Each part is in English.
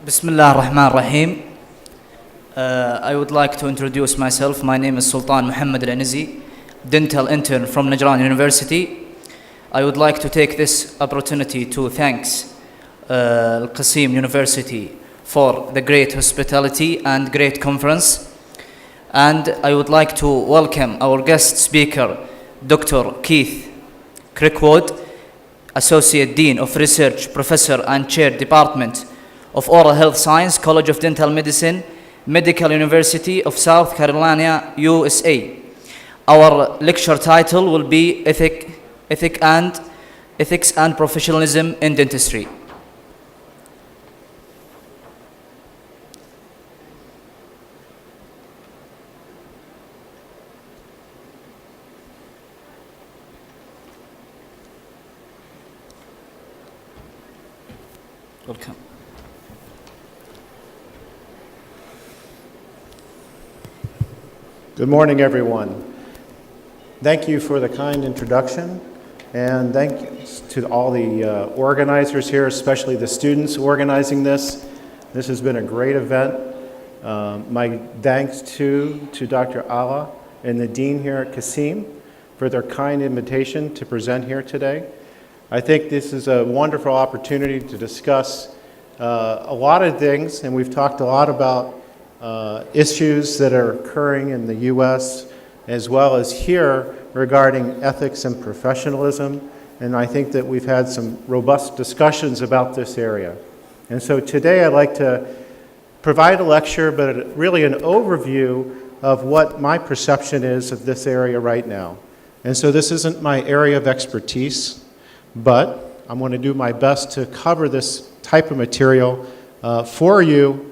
Bismillah ar-Rahman ar-Rahim. I would like to introduce myself. My name is Sultan Muhammad Al-Anizi, dental intern from Najran University. I would like to take this opportunity to thank Al-Qasim University for the great hospitality and great conference. And I would like to welcome our guest speaker, Dr. Keith Crickwood, Associate Dean of Research, Professor and Chair Department of Oral Health Science, College of Dental Medicine, Medical University of South Carolina, USA. Our lecture title will be Ethics and Professionalism in Dentistry. Welcome. Good morning, everyone. Thank you for the kind introduction, and thanks to all the organizers here, especially the students organizing this. This has been a great event. My thanks to Dr. Ala and the Dean here at Qasim for their kind invitation to present here today. I think this is a wonderful opportunity to discuss a lot of things, and we've talked a lot about issues that are occurring in the U.S. as well as here regarding ethics and professionalism, and I think that we've had some robust discussions about this area. And so today I'd like to provide a lecture, but really an overview of what my perception is of this area right now. And so this isn't my area of expertise, but I'm going to do my best to cover this type of material for you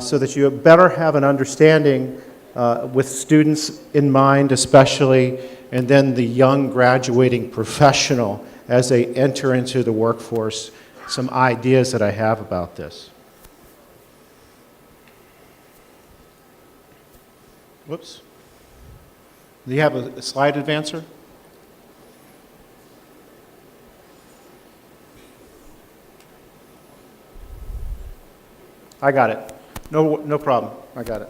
so that you better have an understanding with students in mind especially, and then the young graduating professional as they enter into the workforce, some ideas that I have about this. Whoops. Do you have a slide advancer? I got it. No problem. I got it.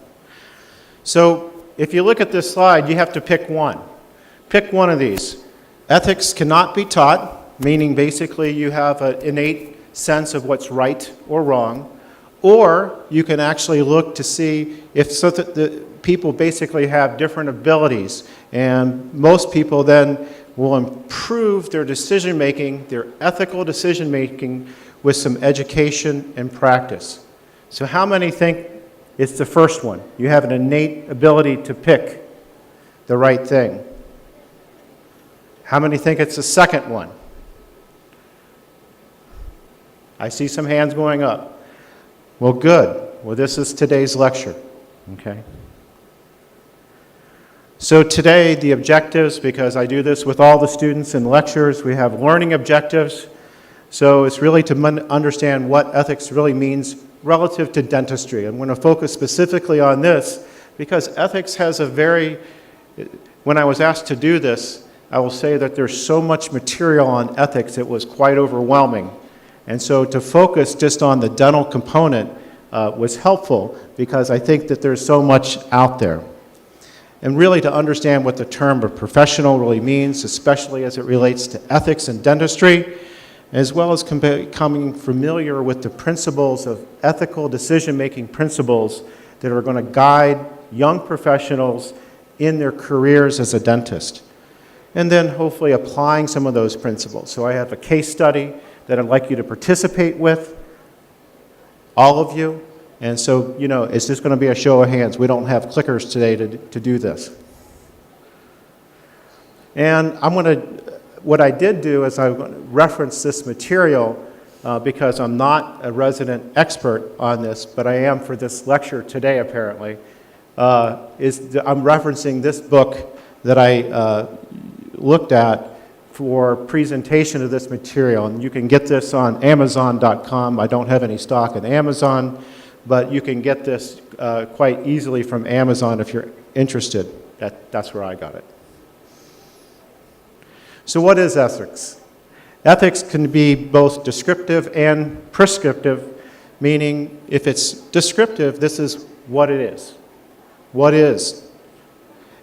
So if you look at this slide, you have to pick one. Pick one of these. Ethics cannot be taught, meaning basically you have an innate sense of what's right or wrong, or you can actually look to see if so that the people basically have different abilities, and most people then will improve their decision making, their ethical decision making, with some education and practice. So how many think it's the first one? You have an innate ability to pick the right thing. How many think it's the second one? I see some hands going up. Well, good. Well, this is today's lecture, okay? So today, the objectives, because I do this with all the students in lectures, we have learning objectives. So it's really to understand what ethics really means relative to dentistry. I'm going to focus specifically on this because ethics has a very, when I was asked to do this, I will say that there's so much material on ethics, it was quite overwhelming. And so to focus just on the dental component was helpful because I think that there's so much out there. And really to understand what the term of professional really means, especially as it relates to ethics in dentistry, as well as becoming familiar with the principles of ethical decision-making principles that are going to guide young professionals in their careers as a dentist. And then hopefully applying some of those principles. So I have a case study that I'd like you to participate with, all of you. And so, you know, it's just going to be a show of hands. We don't have clickers today to do this. And what I did do is I referenced this material because I'm not a resident expert on this, but I am for this lecture today apparently. I'm referencing this book that I looked at for presentation of this material, and you can get this on Amazon.com. I don't have any stock in Amazon, but you can get this quite easily from Amazon if you're interested. That's where I got it. So what is ethics? Ethics can be both descriptive and prescriptive, meaning if it's descriptive, this is what it is. What is.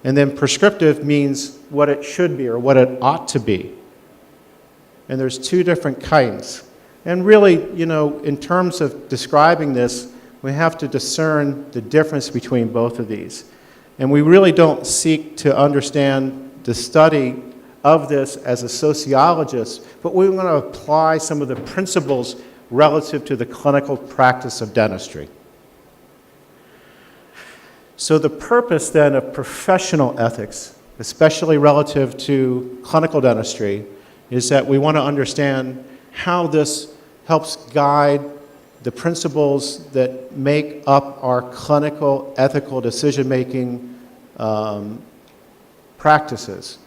And then prescriptive means what it should be or what it ought to be. And there's two different kinds. And really, you know, in terms of describing this, we have to discern the difference between both of these. And we really don't seek to understand the study of this as a sociologist, but we want to apply some of the principles relative to the clinical practice of dentistry. So the purpose then of professional ethics, especially relative to clinical dentistry, is that we want to understand how this helps guide the principles that make up our clinical ethical decision-making practices.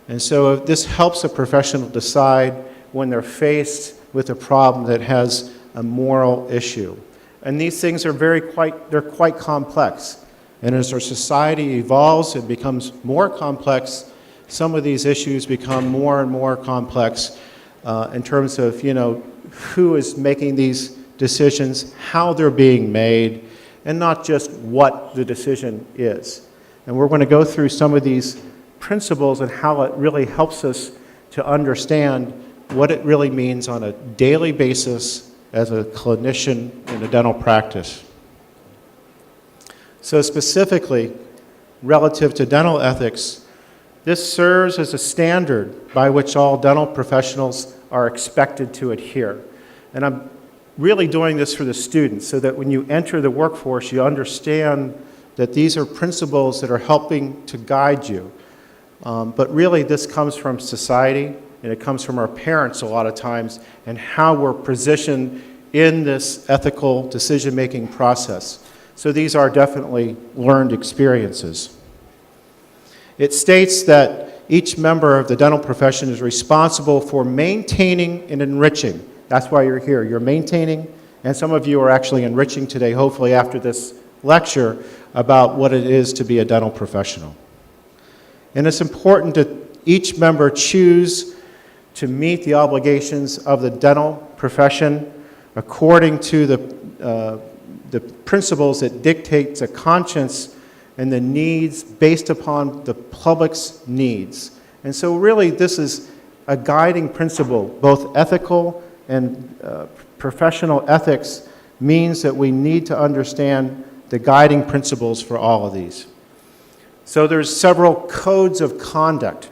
And so this helps a professional decide when they're faced with a problem that has a moral issue. And these things are they're quite complex. And as our society evolves, it becomes more complex. Some of these issues become more and more complex in terms of, you know, who is making these decisions, how they're being made, and not just what the decision is. And we're going to go through some of these principles and how it really helps us to understand what it really means on a daily basis as a clinician in a dental practice. So specifically, relative to dental ethics, this serves as a standard by which all dental professionals are expected to adhere. And I'm really doing this for the students so that when you enter the workforce, you understand that these are principles that are helping to guide you. But really, this comes from society, and it comes from our parents a lot of times, and how we're positioned in this ethical decision-making process. So these are definitely learned experiences. It states that each member of the dental profession is responsible for maintaining and enriching. That's why you're here. You're maintaining, and some of you are actually enriching today, hopefully after this lecture, about what it is to be a dental professional. And it's important that each member choose to meet the obligations of the dental profession according to the principles that dictate the conscience and the needs based upon the public's needs. And so really this is a guiding principle. Both ethical and professional ethics means that we need to understand the guiding principles for all of these. So there's several codes of conduct,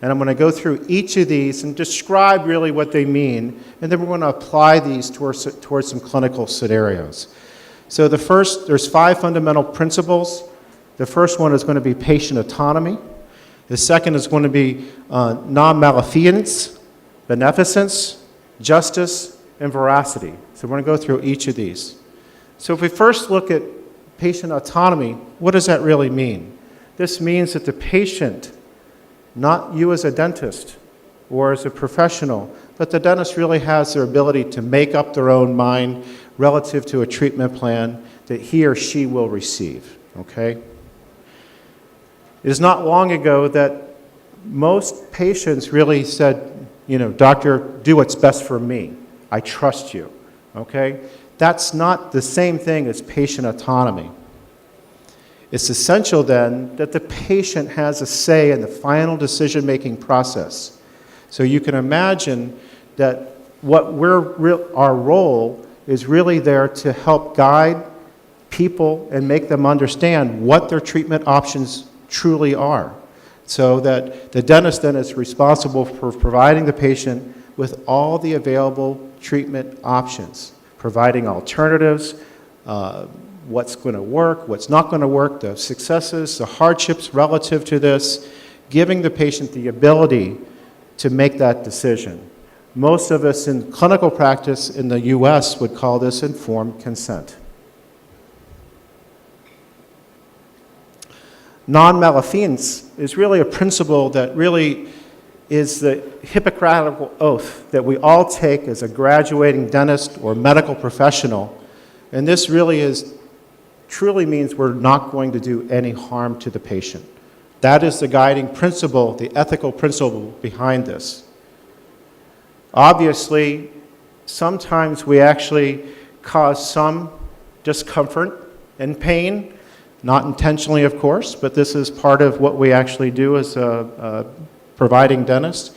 and I'm going to go through each of these and describe really what they mean, and then we're going to apply these towards some clinical scenarios. So there's 5 fundamental principles. The first one is going to be patient autonomy. The second is going to be non-maleficence, beneficence, justice, and veracity. So we're going to go through each of these. So if we first look at patient autonomy, what does that really mean? This means that the patient, not you as a dentist or as a professional, but the dentist really has their ability to make up their own mind relative to a treatment plan that he or she will receive, okay? It is not long ago that most patients really said, you know, doctor, do what's best for me. I trust you, okay? That's not the same thing as patient autonomy. It's essential then that the patient has a say in the final decision-making process. So you can imagine that our role is really there to help guide people and make them understand what their treatment options truly are. So that the dentist then is responsible for providing the patient with all the available treatment options, providing alternatives, what's going to work, what's not going to work, the successes, the hardships relative to this, giving the patient the ability to make that decision. Most of us in clinical practice in the US would call this informed consent. Non-maleficence is really a principle that really is the Hippocratic oath that we all take as a graduating dentist or medical professional. And this really truly means we're not going to do any harm to the patient. That is the guiding principle, the ethical principle behind this. Obviously, sometimes we actually cause some discomfort and pain, not intentionally, of course, but this is part of what we actually do as a providing dentist.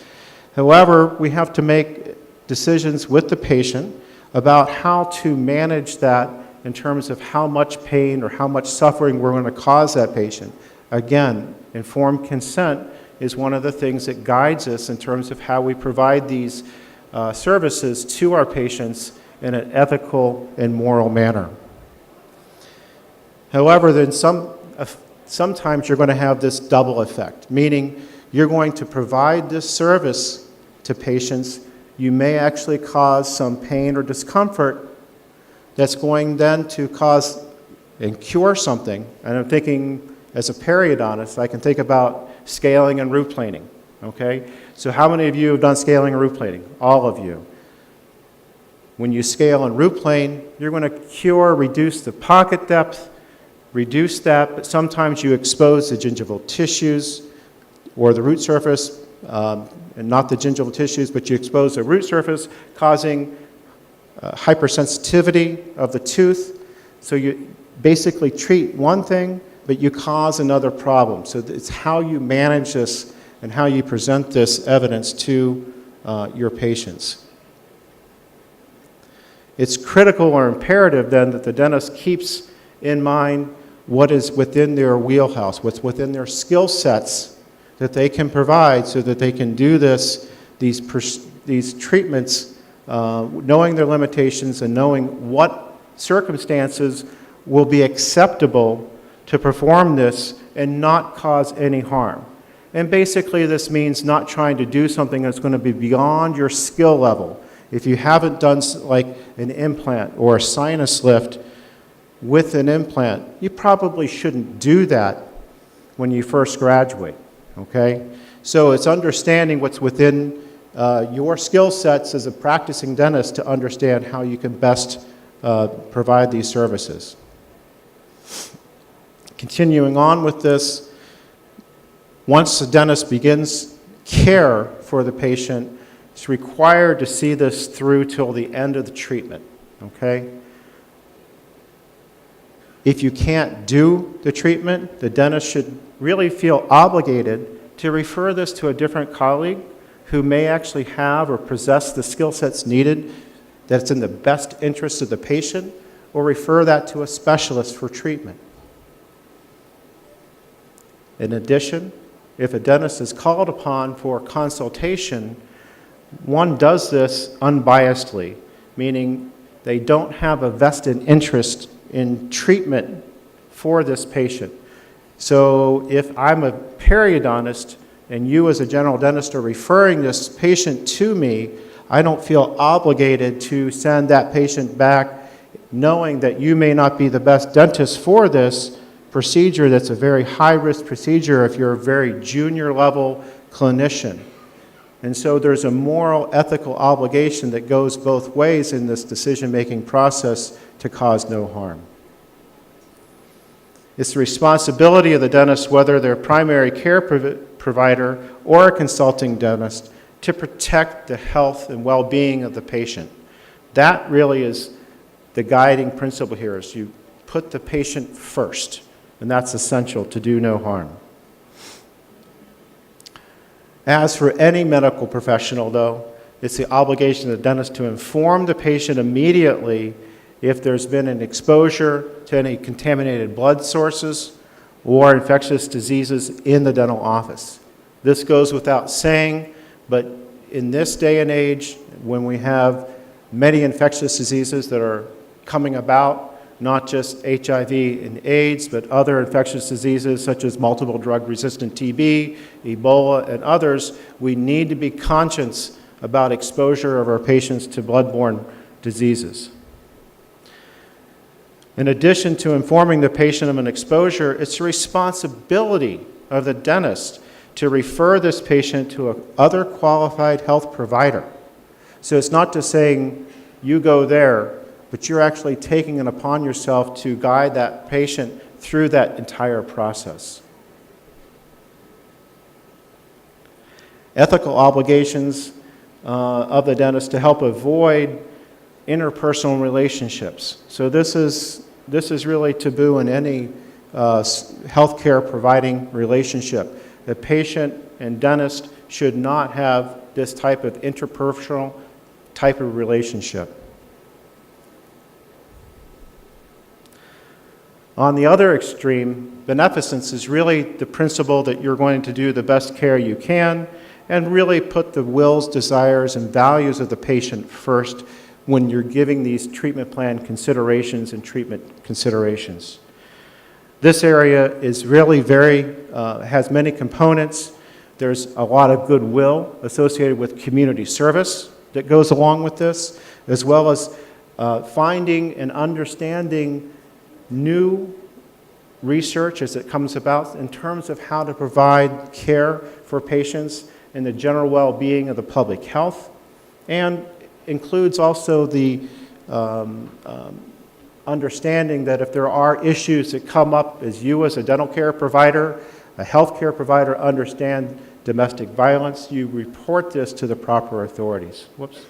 However, we have to make decisions with the patient about how to manage that in terms of how much pain or how much suffering we're going to cause that patient. Again, informed consent is one of the things that guides us in terms of how we provide these services to our patients in an ethical and moral manner. However, then sometimes you're going to have this double effect, meaning you're going to provide this service to patients. You may actually cause some pain or discomfort that's going then to cause and cure something. And I'm thinking, as a periodontist, I can think about scaling and root planing, okay? So how many of you have done scaling and root planing? All of you. When you scale and root plane, you're going to cure, reduce the pocket depth, reduce that, but sometimes you expose the gingival tissues or the root surface, and not the gingival tissues, but you expose the root surface, causing hypersensitivity of the tooth. So you basically treat one thing, but you cause another problem. So it's how you manage this and how you present this evidence to your patients. It's critical or imperative then that the dentist keeps in mind what is within their wheelhouse, what's within their skill sets that they can provide so that they can do these treatments, knowing their limitations and knowing what circumstances will be acceptable to perform this and not cause any harm. And basically this means not trying to do something that's going to be beyond your skill level. If you haven't done like an implant or a sinus lift with an implant, you probably shouldn't do that when you first graduate, okay? So it's understanding what's within your skill sets as a practicing dentist to understand how you can best provide these services. Continuing on with this, once the dentist begins care for the patient, it's required to see this through till the end of the treatment, okay? If you can't do the treatment, the dentist should really feel obligated to refer this to a different colleague who may actually have or possess the skill sets needed that's in the best interest of the patient, or refer that to a specialist for treatment. In addition, if a dentist is called upon for consultation, one does this unbiasedly, meaning they don't have a vested interest in treatment for this patient. So if I'm a periodontist and you as a general dentist are referring this patient to me, I don't feel obligated to send that patient back knowing that you may not be the best dentist for this procedure that's a very high-risk procedure if you're a very junior-level clinician. And so there's a moral, ethical obligation that goes both ways in this decision-making process to cause no harm. It's the responsibility of the dentist, whether they're primary care provider or a consulting dentist, to protect the health and well-being of the patient. That really is the guiding principle here, is you put the patient first, and that's essential to do no harm. As for any medical professional, though, it's the obligation of the dentist to inform the patient immediately if there's been an exposure to any contaminated blood sources or infectious diseases in the dental office. This goes without saying, but in this day and age, when we have many infectious diseases that are coming about, not just HIV and AIDS, but other infectious diseases such as multiple drug-resistant TB, Ebola, and others, we need to be conscious about exposure of our patients to bloodborne diseases. In addition to informing the patient of an exposure, it's the responsibility of the dentist to refer this patient to another qualified health provider. So it's not just saying, you go there, but you're actually taking it upon yourself to guide that patient through that entire process. Ethical obligations of the dentist to help avoid interpersonal relationships. So this is really taboo in any healthcare providing relationship. The patient and dentist should not have this type of interpersonal type of relationship. On the other extreme, beneficence is really the principle that you're going to do the best care you can and really put the wills, desires, and values of the patient first when you're giving these treatment plan considerations and treatment considerations. This area is really has many components. There's a lot of goodwill associated with community service that goes along with this, as well as finding and understanding new research as it comes about in terms of how to provide care for patients and the general well-being of the public health, and includes also the understanding that if there are issues that come up as you as a dental care provider, a health care provider, understand domestic violence, you report this to the proper authorities. Whoops.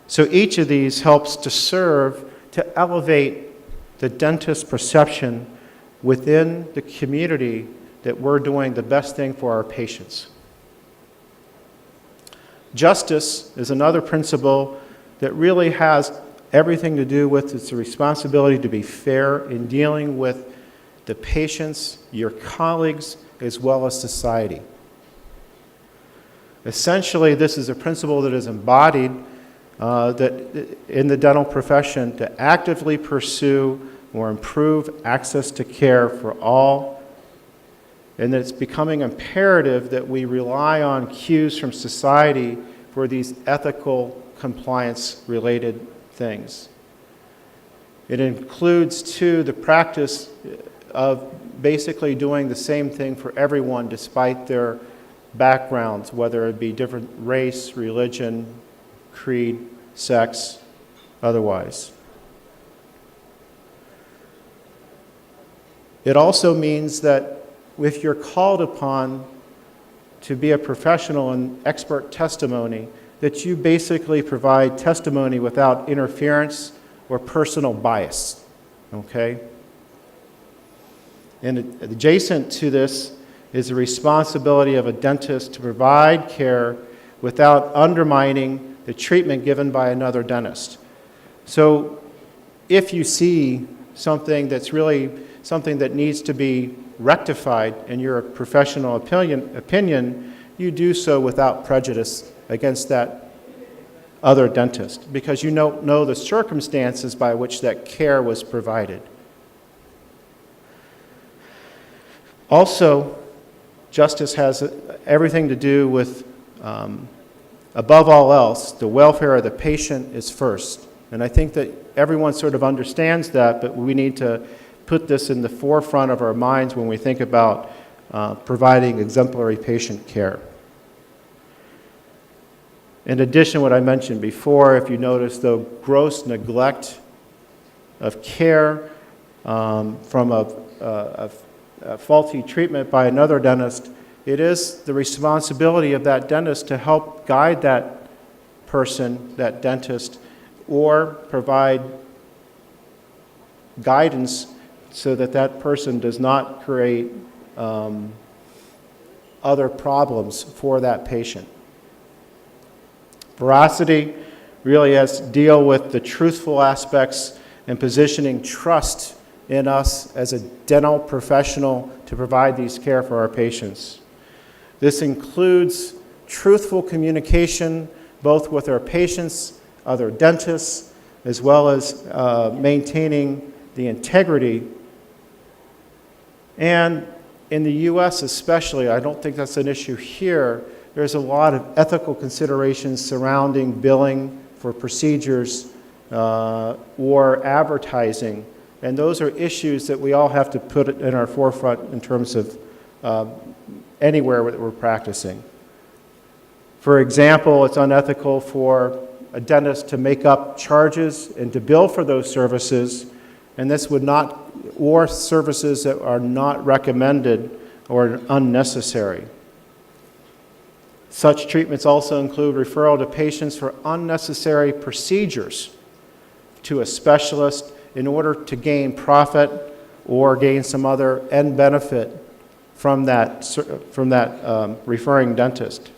So each of these helps to serve to elevate the dentist's perception within the community that we're doing the best thing for our patients. Justice is another principle that really has everything to do with its responsibility to be fair in dealing with the patients, your colleagues, as well as society. Essentially, this is a principle that is embodied that in the dental profession to actively pursue or improve access to care for all, and that it's becoming imperative that we rely on cues from society for these ethical compliance-related things. It includes, too, the practice of basically doing the same thing for everyone despite their backgrounds, whether it be different race, religion, creed, sex, otherwise. It also means that if you're called upon to be a professional in expert testimony, that you basically provide testimony without interference or personal bias, okay? And adjacent to this is the responsibility of a dentist to provide care without undermining the treatment given by another dentist. So if you see something that's really something that needs to be rectified in your professional opinion, you do so without prejudice against that other dentist because you know the circumstances by which that care was provided. Also, justice has everything to do with, above all else, the welfare of the patient is first. And I think that everyone sort of understands that, but we need to put this in the forefront of our minds when we think about providing exemplary patient care. In addition, what I mentioned before, if you notice the gross neglect of care from a faulty treatment by another dentist, it is the responsibility of that dentist to help guide that person, that dentist, or provide guidance so that that person does not create other problems for that patient. Veracity really has to deal with the truthful aspects and positioning trust in us as a dental professional to provide these care for our patients. This includes truthful communication both with our patients, other dentists, as well as maintaining the integrity. And in the U.S. especially, I don't think that's an issue here, there's a lot of ethical considerations surrounding billing for procedures or advertising. And those are issues that we all have to put in our forefront in terms of anywhere that we're practicing. For example, it's unethical for a dentist to make up charges and to bill for those services, and this would not, or services that are not recommended or unnecessary. Such treatments also include referral to patients for unnecessary procedures to a specialist in order to gain profit or gain some other end benefit from that referring dentist.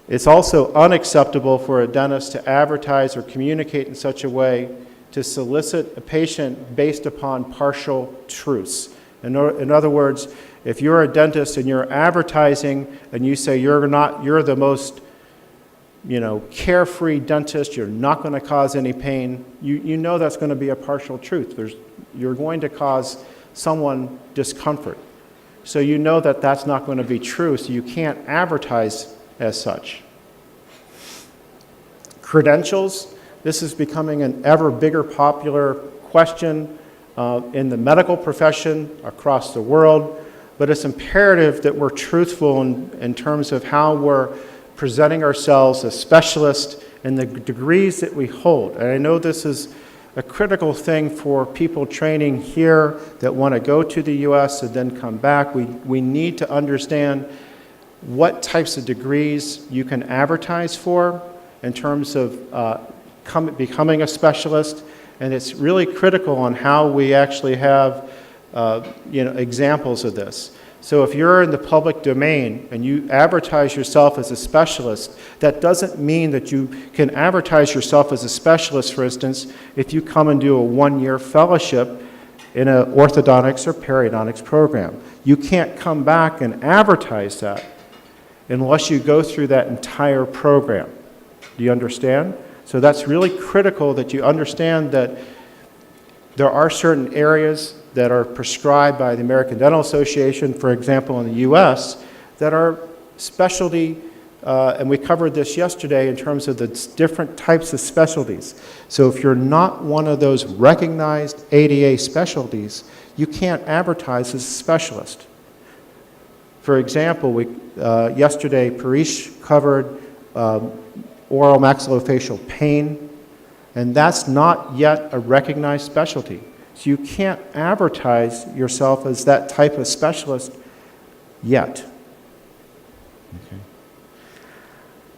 It's also unacceptable for a dentist to advertise or communicate in such a way to solicit a patient based upon partial truths. In other words, if you're a dentist and you're advertising and you say you're the most, carefree dentist, you're not going to cause any pain, you know that's going to be a partial truth. You're going to cause someone discomfort. So you know that that's not going to be true, so you can't advertise as such. Credentials. This is becoming an ever bigger popular question in the medical profession across the world, but it's imperative that we're truthful in terms of how we're presenting ourselves as specialists and the degrees that we hold. And I know this is a critical thing for people training here that want to go to the U.S. and then come back. We need to understand what types of degrees you can advertise for in terms of becoming a specialist, and it's really critical on how we actually have examples of this. So if you're in the public domain and you advertise yourself as a specialist, that doesn't mean that you can advertise yourself as a specialist, for instance, if you come and do a one-year fellowship in an orthodontics or periodontics program. You can't come back and advertise that unless you go through that entire program. Do you understand? So that's really critical that you understand that there are certain areas that are prescribed by the American Dental Association, for example, in the U.S., that are specialty, and we covered this yesterday in terms of the different types of specialties. So if you're not one of those recognized ADA specialties, you can't advertise as a specialist. For example, yesterday, Parish covered oral maxillofacial pain, and that's not yet a recognized specialty. So you can't advertise yourself as that type of specialist yet. Okay.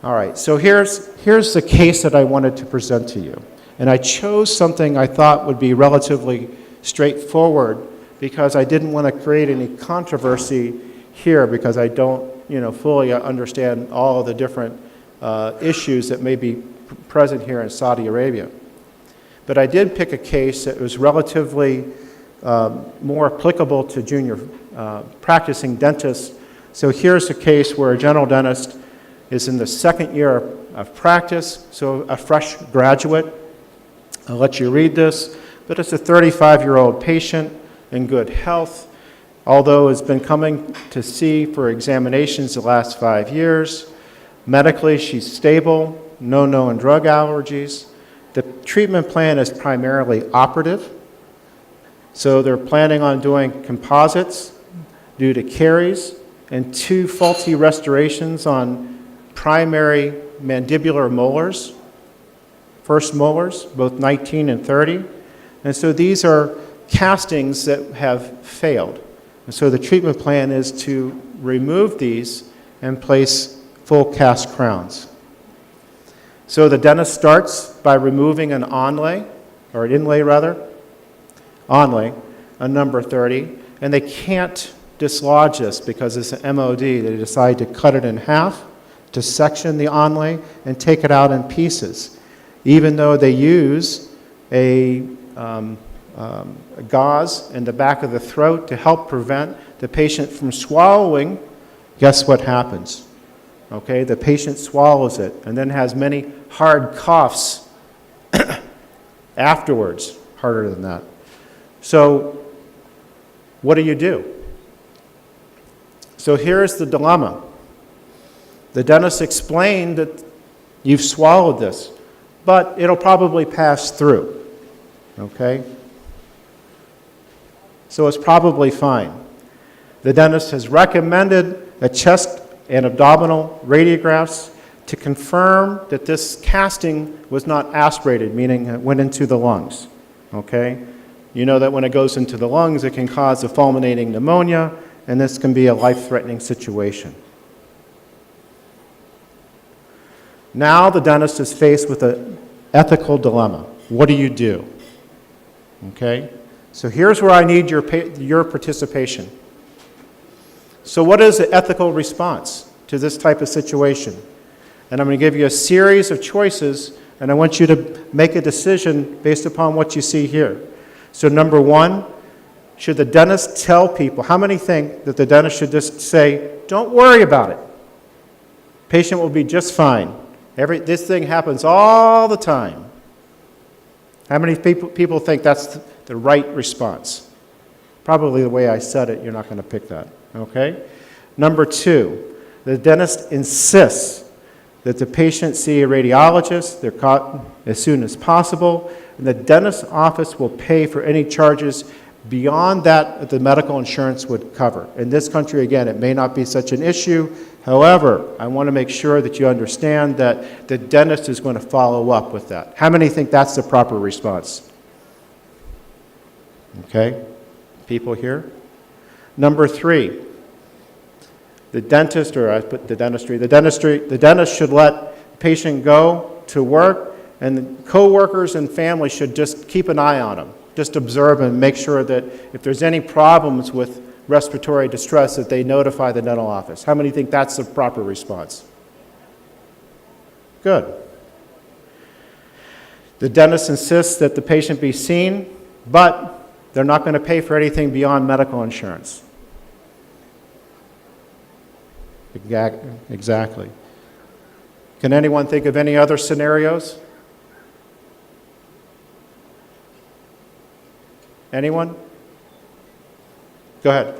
All right, so here's the case that I wanted to present to you. And I chose something I thought would be relatively straightforward because I didn't want to create any controversy here because I don't fully understand all of the different issues that may be present here in Saudi Arabia. But I did pick a case that was relatively more applicable to junior practicing dentists. So here's a case where a general dentist is in the second year of practice, so a fresh graduate. I'll let you read this, but it's a 35-year-old patient in good health, although has been coming to see for examinations the last 5 years. Medically, she's stable, no known drug allergies. The treatment plan is primarily operative. So they're planning on doing composites due to caries and 2 faulty restorations on primary mandibular molars, first molars, both 19 and 30. And so these are castings that have failed. And so the treatment plan is to remove these and place full cast crowns. So the dentist starts by removing an onlay, or an inlay rather, onlay, a number 30, and they can't dislodge this because it's an MOD. They decide to cut it in half, to section the onlay, and take it out in pieces, even though they use a gauze in the back of the throat to help prevent the patient from swallowing. Guess what happens? Okay, the patient swallows it and then has many hard coughs afterwards, harder than that. So what do? So here's the dilemma. The dentist explained that you've swallowed this, but it'll probably pass through, okay? So it's probably fine. The dentist has recommended a chest and abdominal radiographs to confirm that this casting was not aspirated, meaning it went into the lungs, okay? You know that when it goes into the lungs, it can cause a fulminating pneumonia, and this can be a life-threatening situation. Now the dentist is faced with an ethical dilemma. What do you do? Okay? So here's where I need your participation. So what is the ethical response to this type of situation? And I'm going to give you a series of choices, and I want you to make a decision based upon what you see here. So number one, should the dentist tell people, how many think that the dentist should just say, don't worry about it. Patient will be just fine. This thing happens all the time. How many people think that's the right response? Probably the way I said it, you're not going to pick that. Okay? Number two, the dentist insists that the patient see a radiologist, they're caught as soon as possible, and the dentist's office will pay for any charges beyond that the medical insurance would cover. In this country, again, it may not be such an issue. However, I want to make sure that you understand that the dentist is going to follow up with that. How many think that's the proper response? Okay? People here? Number three, the dentist, or I put the dentistry, the dentist should let the patient go to work, and the co-workers and family should just keep an eye on them. Just observe and make sure that if there's any problems with respiratory distress, that they notify the dental office. How many think that's the proper response? Good. The dentist insists that the patient be seen, but they're not going to pay for anything beyond medical insurance. Exactly. Can anyone think of any other scenarios? Anyone? Go ahead.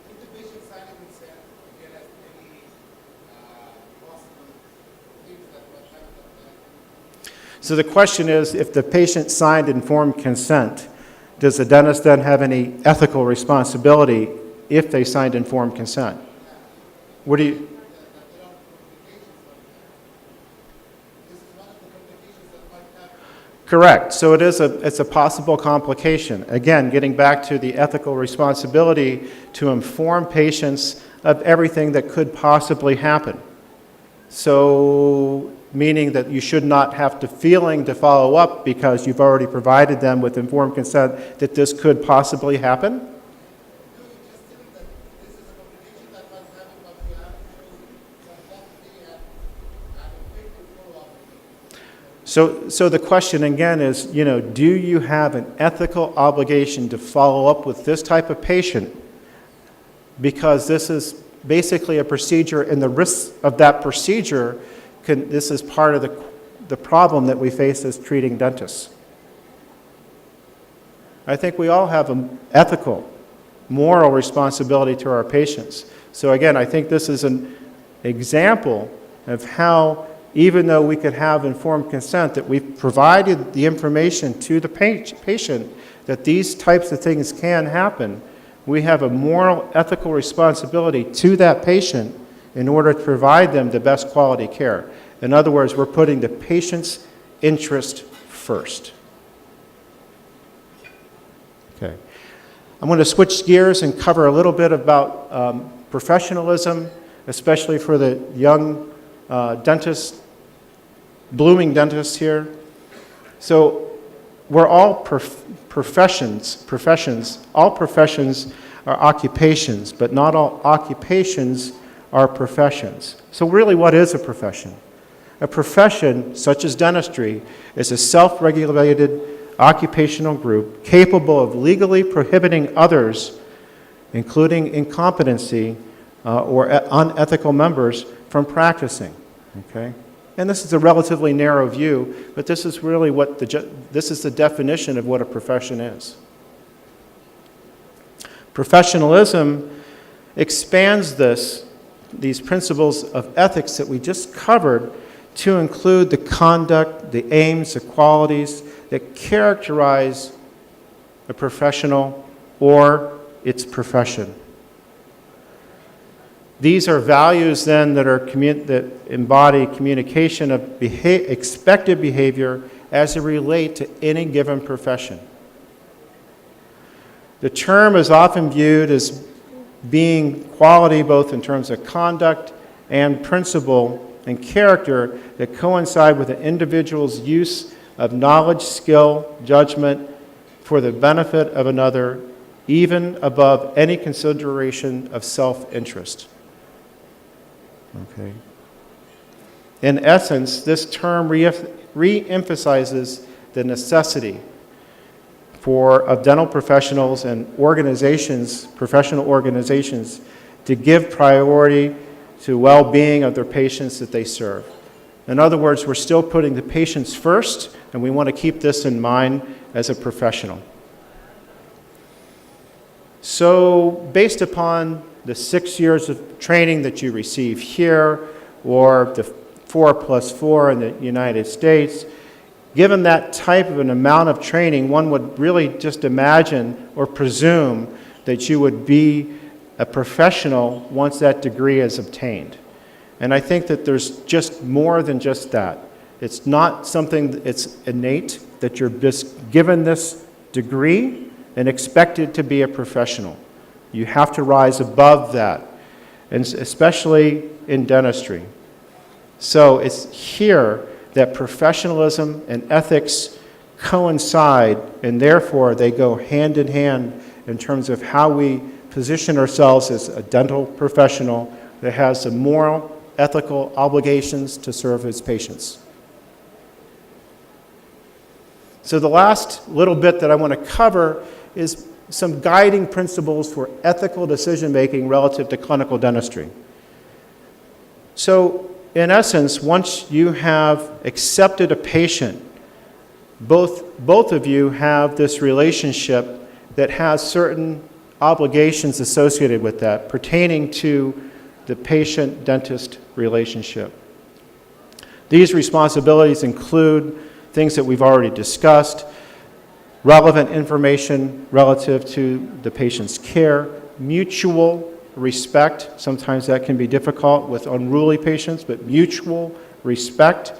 If the patient signed consent, again, as any possible things that might happen. So the question is, if the patient signed informed consent, does the dentist then have any ethical responsibility if they signed informed consent? What do you... Correct. So it's a possible complication. Again, getting back to the ethical responsibility to inform patients of everything that could possibly happen. So meaning that you should not have to follow up because you've already provided them with informed consent that this could possibly happen. So the question again is, do you have an ethical obligation to follow up with this type of patient? Because this is basically a procedure, and the risks of that procedure, this is part of the problem that we face as treating dentists. I think we all have an ethical, moral responsibility to our patients. So again, I think this is an example of how, even though we could have informed consent, that we've provided the information to the patient that these types of things can happen, we have a moral, ethical responsibility to that patient in order to provide them the best quality care. In other words, we're putting the patient's interest first. Okay. I'm going to switch gears and cover a little bit about professionalism, especially for the young dentists, blooming dentists here. So we're all professions. All professions are occupations, but not all occupations are professions. So really, what is a profession? A profession, such as dentistry, is a self-regulated occupational group capable of legally prohibiting others, including incompetency or unethical members, from practicing. Okay? And this is a relatively narrow view, but this is really this is the definition of what a profession is. Professionalism expands these principles of ethics that we just covered to include the conduct, the aims, the qualities that characterize a professional or its profession. These are values then that embody communication of expected behavior as they relate to any given profession. The term is often viewed as being quality both in terms of conduct and principle and character that coincide with an individual's use of knowledge, skill, judgment for the benefit of another, even above any consideration of self-interest. Okay. In essence, this term re-emphasizes the necessity of dental professionals and organizations, professional organizations, to give priority to well-being of their patients that they serve. In other words, we're still putting the patients first, and we want to keep this in mind as a professional. So, based upon the 6 years of training that you receive here, or the 4+4 in the United States, given that type of an amount of training, one would really just imagine or presume that you would be a professional once that degree is obtained. And I think that there's just more than just that. It's not something that's innate, that you're just given this degree and expected to be a professional. You have to rise above that, and especially in dentistry. So it's here that professionalism and ethics coincide, and therefore they go hand in hand in terms of how we position ourselves as a dental professional that has the moral, ethical obligations to serve its patients. So the last little bit that I want to cover is some guiding principles for ethical decision-making relative to clinical dentistry. So, in essence, once you have accepted a patient, both of you have this relationship that has certain obligations associated with that pertaining to the patient-dentist relationship. These responsibilities include things that we've already discussed: relevant information relative to the patient's care, mutual respect. Sometimes that can be difficult with unruly patients, but mutual respect,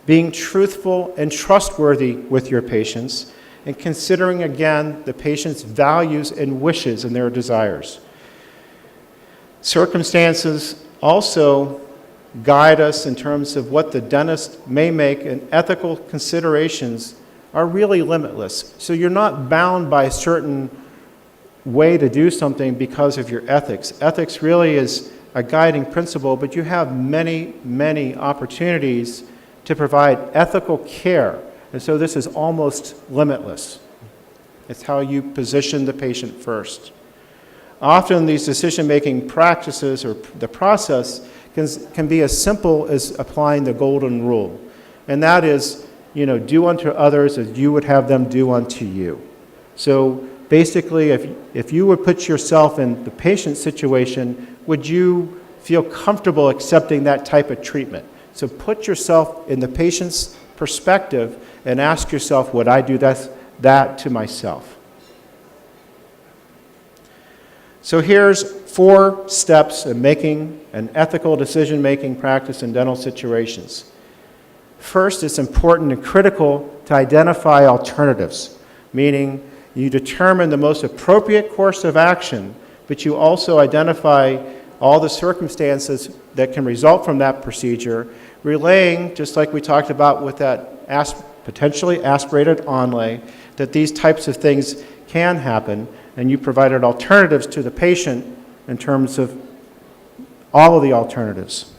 being truthful and trustworthy with your patients, and considering, again, the patient's values and wishes and their desires. Circumstances also guide us in terms of what the dentist may make, and ethical considerations are really limitless. So you're not bound by a certain way to do something because of your ethics. Ethics really is a guiding principle, but you have many, many opportunities to provide ethical care. And so this is almost limitless. It's how you position the patient first. Often these decision-making practices or the process can be as simple as applying the golden rule. And that is, do unto others as you would have them do unto you. So basically, if you would put yourself in the patient's situation, would you feel comfortable accepting that type of treatment? So put yourself in the patient's perspective and ask yourself, would I do that to myself? So here's 4 steps in making an ethical decision-making practice in dental situations. First, it's important and critical to identify alternatives, meaning you determine the most appropriate course of action, but you also identify all the circumstances that can result from that procedure, relaying, just like we talked about with that potentially aspirated onlay, that these types of things can happen, and you provided alternatives to the patient in terms of all of the alternatives.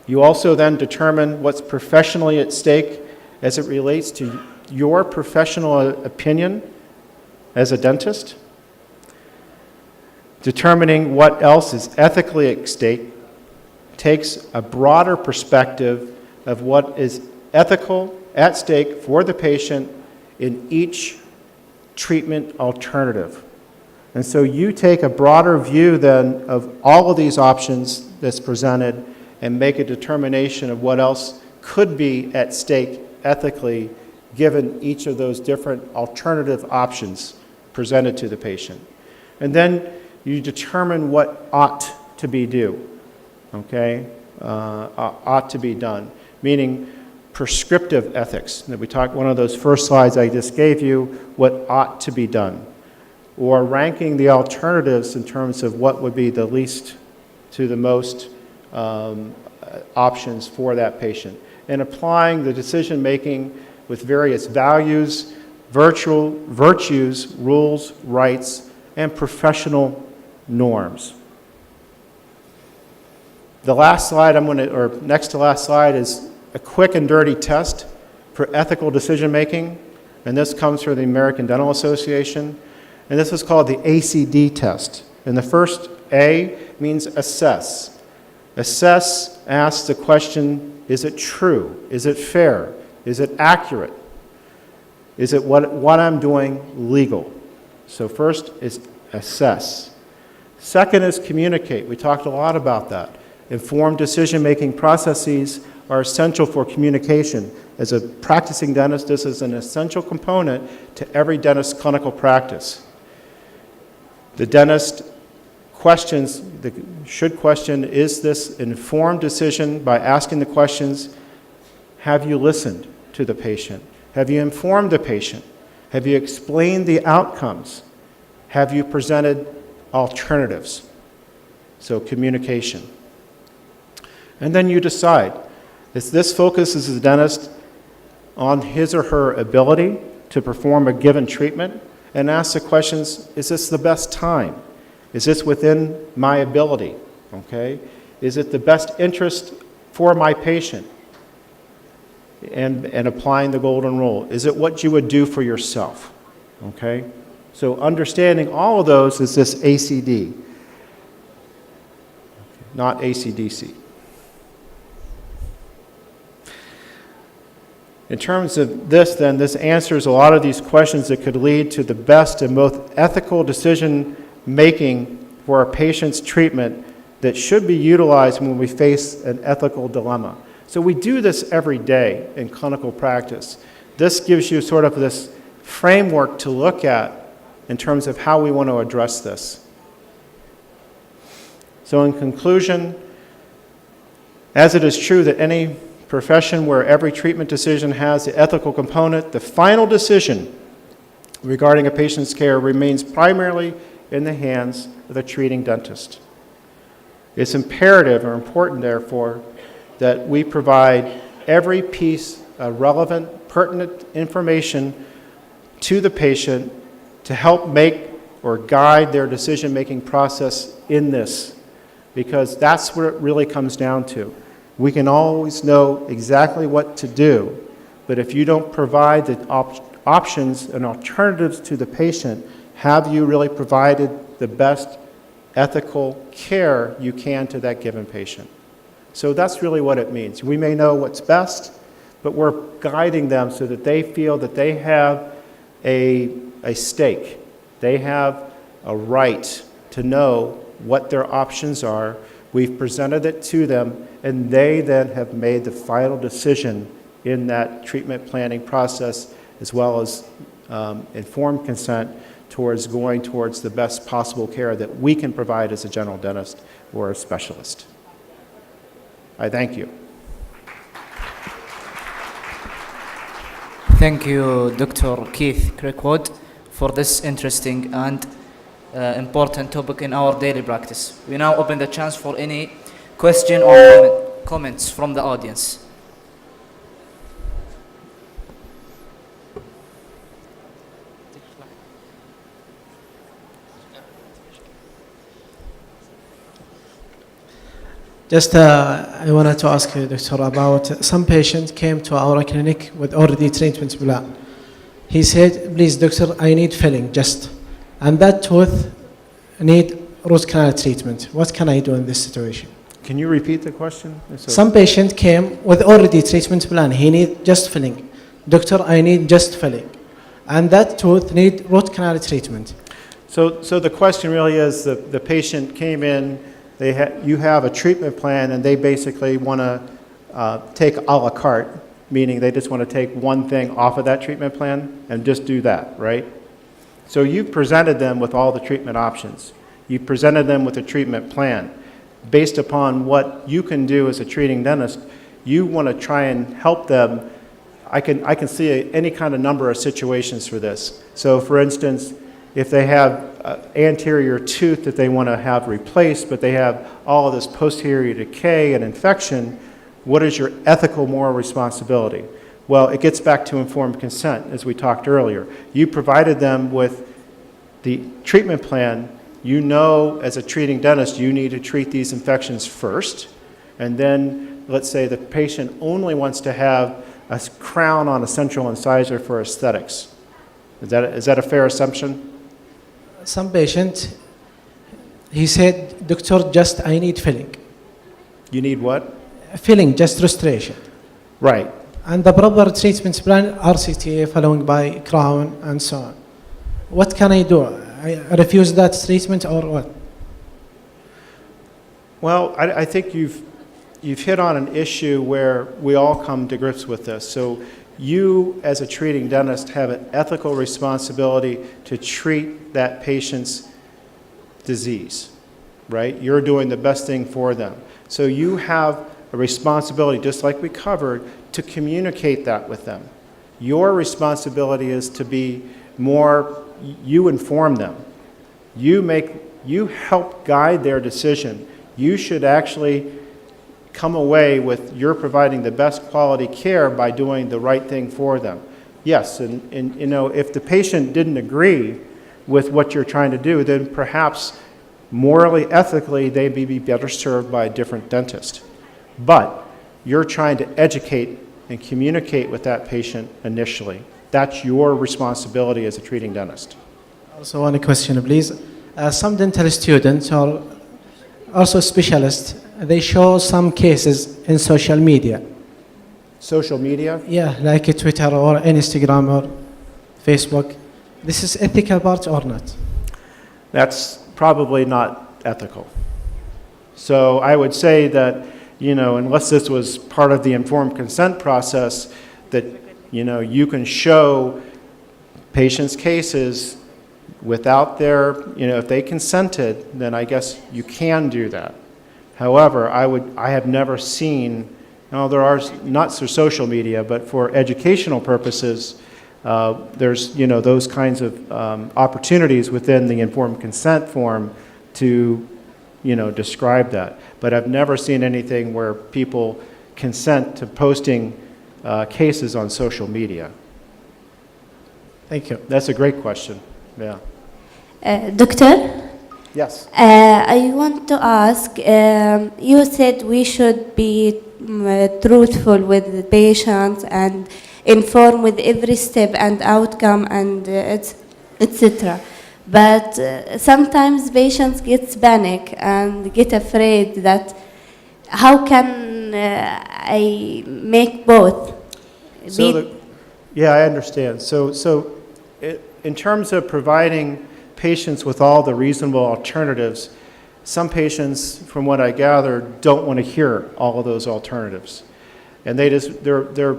You also then determine what's professionally at stake as it relates to your professional opinion as a dentist. Determining what else is ethically at stake takes a broader perspective of what is ethical at stake for the patient in each treatment alternative. And so you take a broader view then of all of these options that's presented and make a determination of what else could be at stake ethically given each of those different alternative options presented to the patient. And then you determine what ought to be due, okay? Ought to be done, meaning prescriptive ethics. That we talked, one of those first slides I just gave you, what ought to be done. Or ranking the alternatives in terms of what would be the least to the most options for that patient, and applying the decision-making with various values, virtues, rules, rights, and professional norms. The last slide or next to last slide is a quick and dirty test for ethical decision-making, and this comes from the American Dental Association, and this is called the ACD test. And the first A means assess. Assess asks the question, is it true? Is it fair? Is it accurate? Is it what I'm doing legal? So first is assess. Second is communicate. We talked a lot about that. Informed decision-making processes are essential for communication. As a practicing dentist, this is an essential component to every dentist's clinical practice. The dentist should question, is this informed decision by asking the questions, have you listened to the patient? Have you informed the patient? Have you explained the outcomes? Have you presented alternatives? So communication. And then you decide. This focuses the dentist on his or her ability to perform a given treatment and ask the questions, is this the best time? Is this within my ability? Okay? Is it the best interest for my patient? And applying the golden rule. Is it what you would do for yourself? Okay? So understanding all of those is this ACD, not ACDC. In terms of this, then, this answers a lot of these questions that could lead to the best and most ethical decision-making for a patient's treatment that should be utilized when we face an ethical dilemma. So we do this every day in clinical practice. This gives you sort of this framework to look at in terms of how we want to address this. So in conclusion, as it is true that any profession where every treatment decision has the ethical component, the final decision regarding a patient's care remains primarily in the hands of the treating dentist. It's imperative or important, therefore, that we provide every piece of relevant, pertinent information to the patient to help make or guide their decision-making process in this, because that's what it really comes down to. We can always know exactly what to do, but if you don't provide the options and alternatives to the patient, have you really provided the best ethical care you can to that given patient? So that's really what it means. We may know what's best, but we're guiding them so that they feel that they have a stake. They have a right to know what their options are. We've presented it to them, and they then have made the final decision in that treatment planning process, as well as informed consent towards going towards the best possible care that we can provide as a general dentist or a specialist. I thank you. Thank you, Dr. Keith Crickwood, for this interesting and important topic in our daily practice. We now open the chance for any question or comments from the audience. Just I wanted to ask you, Doctor, about some patient came to our clinic with already treatment plan. He said, please, doctor, I need filling just. And that tooth need root canal treatment. What can I do in this situation? Can you repeat the question? Some patient came with already treatment plan. He need just filling. Doctor, I need just filling. And that tooth need root canal treatment. So the question really is the patient came in, you have a treatment plan, and they basically want to take a la carte, meaning they just want to take one thing off of that treatment plan and just do that, right? So you presented them with all the treatment options. You presented them with a treatment plan. Based upon what you can do as a treating dentist, you want to try and help them. I can see any kind of number of situations for this. So for instance, if they have anterior tooth that they want to have replaced, but they have all of this posterior decay and infection, what is your ethical moral responsibility? Well, it gets back to informed consent, as we talked earlier. You provided them with the treatment plan. You know, as a treating dentist, you need to treat these infections first, and then let's say the patient only wants to have a crown on a central incisor for aesthetics. Is that a fair assumption? Some patient, he said, doctor, just I need filling. You need what? Filling, just restoration. Right. And the proper treatment plan, RCTA following by crown and so on. What can I do? I refuse that treatment or what? Well, I think you've hit on an issue where we all come to grips with this. So you, as a treating dentist, have an ethical responsibility to treat that patient's disease, right? You're doing the best thing for them. So you have a responsibility, just like we covered, to communicate that with them. Your responsibility is to be more, you inform them. You help guide their decision. You should actually come away with you're providing the best quality care by doing the right thing for them. Yes, and you know, if the patient didn't agree with what you're trying to do, then perhaps morally, ethically, they'd be better served by a different dentist. But you're trying to educate and communicate with that patient initially. That's your responsibility as a treating dentist. Also one question, please. Some dental students or also specialists, they show some cases in social media. Social media? Yeah, like Twitter or Instagram or Facebook. This is ethical part or not? That's probably not ethical. So I would say that, you know, unless this was part of the informed consent process, that, you know, you can show patients' cases without their, you know, if they consented, then I guess you can do that. However, I have never seen, no, there are not for social media, but for educational purposes, there's, you know, those kinds of opportunities within the informed consent form to, you know, describe that. But I've never seen anything where people consent to posting cases on social media. Thank you. That's a great question. Yeah. Doctor, Yes. I want to ask, you said we should be truthful with the patients and inform with every step and outcome and etc. But sometimes patients get panic and get afraid that how can I make both? Yeah, I understand. So in terms of providing patients with all the reasonable alternatives, some patients, from what I gather, don't want to hear all of those alternatives. And they're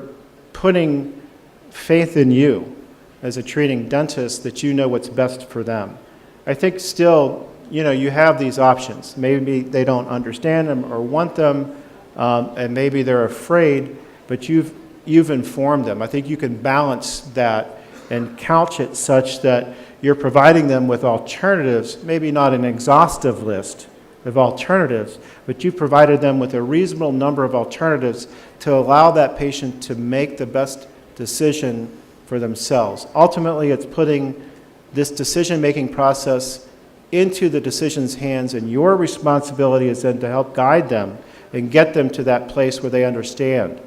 putting faith in you as a treating dentist that you know what's best for them. I think still, you know, you have these options. Maybe they don't understand them or want them, and maybe they're afraid, but you've informed them. I think you can balance that and couch it such that you're providing them with alternatives, maybe not an exhaustive list of alternatives, but you've provided them with a reasonable number of alternatives to allow that patient to make the best decision for themselves. Ultimately, it's putting this decision-making process into the decision's hands, and your responsibility is then to help guide them and get them to that place where they understand.